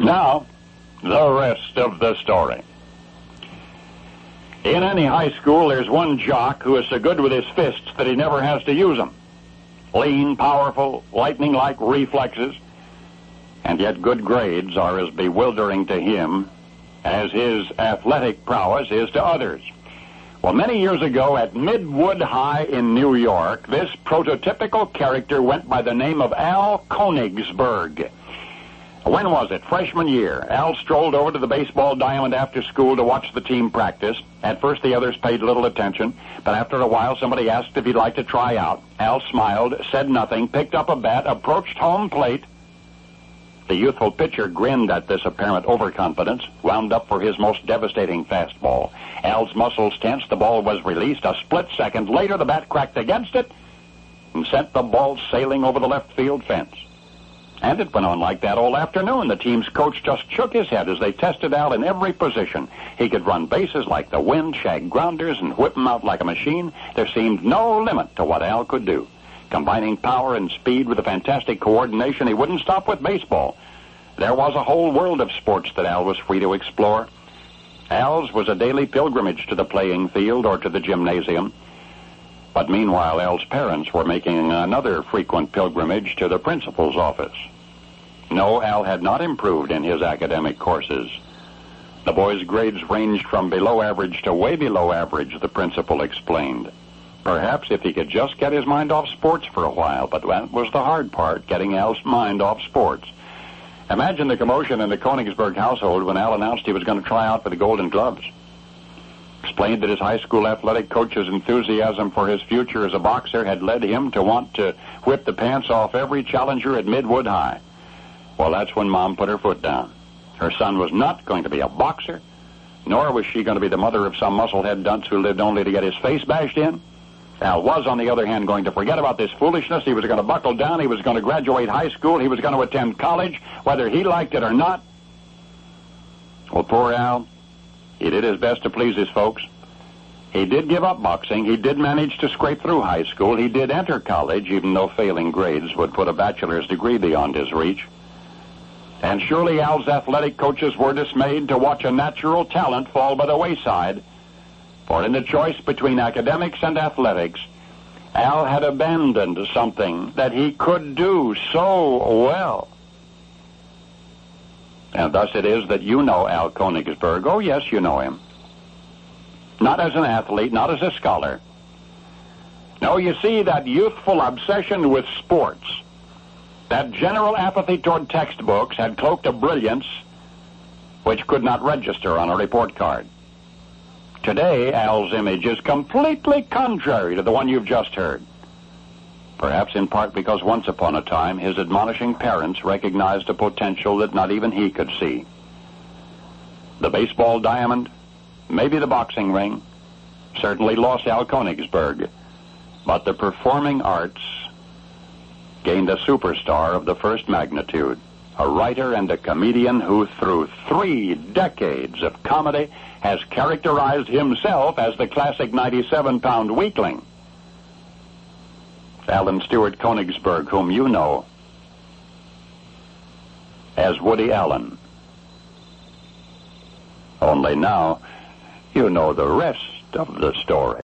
Now, the rest of the story. In any high school, there's one jock who is so good with his fists that he never has to use them. Lean, powerful, lightning-like reflexes, and yet good grades are as bewildering to him as his athletic prowess is to others. Well, many years ago at Midwood High in New York, this prototypical character went by the name of Al Konigsberg. When was it? Freshman year. Al strolled over to the baseball diamond after school to watch the team practice. At first, the others paid little attention, but after a while, somebody asked if he'd like to try out. Al smiled, said nothing, picked up a bat, approached home plate. The youthful pitcher grinned at this apparent overconfidence, wound up for his most devastating fastball. Al's muscles tensed, the ball was released. A split second later, the bat cracked against it and sent the ball sailing over the left field fence. And it went on like that all afternoon. The team's coach just shook his head as they tested Al in every position. He could run bases like the wind, shag grounders, and whip them out like a machine. There seemed no limit to what Al could do. Combining power and speed with a fantastic coordination, he wouldn't stop with baseball. There was a whole world of sports that Al was free to explore. Al's was a daily pilgrimage to the playing field or to the gymnasium. But meanwhile, Al's parents were making another frequent pilgrimage to the principal's office. No, Al had not improved in his academic courses. The boy's grades ranged from below average to way below average, the principal explained. Perhaps if he could just get his mind off sports for a while, but that was the hard part, getting Al's mind off sports. Imagine the commotion in the Konigsberg household when Al announced he was going to try out for the Golden Gloves. Explained that his high school athletic coach's enthusiasm for his future as a boxer had led him to want to whip the pants off every challenger at Midwood High. Well, that's when Mom put her foot down. Her son was not going to be a boxer, nor was she going to be the mother of some musclehead dunce who lived only to get his face bashed in. Al was, on the other hand, going to forget about this foolishness. He was going to buckle down. He was going to graduate high school. He was going to attend college, whether he liked it or not. Well, poor Al, he did his best to please his folks. He did give up boxing. He did manage to scrape through high school. He did enter college, even though failing grades would put a bachelor's degree beyond his reach. And surely Al's athletic coaches were dismayed to watch a natural talent fall by the wayside. For in the choice between academics and athletics, Al had abandoned something that he could do so well. And thus it is that you know Al Konigsberg. Oh, yes, you know him. Not as an athlete, not as a scholar. No, you see, that youthful obsession with sports, that general apathy toward textbooks had cloaked a brilliance which could not register on a report card. Today, Al's image is completely contrary to the one you've just heard. Perhaps in part because once upon a time his admonishing parents recognized a potential that not even he could see. The baseball diamond, maybe the boxing ring, certainly lost Al Konigsberg, but the performing arts gained a superstar of the first magnitude, a writer and a comedian who through 3 decades of comedy has characterized himself as the classic 97-pound weakling. Alan Stewart Konigsberg, whom you know as Woody Allen. Only now, you know the rest of the story.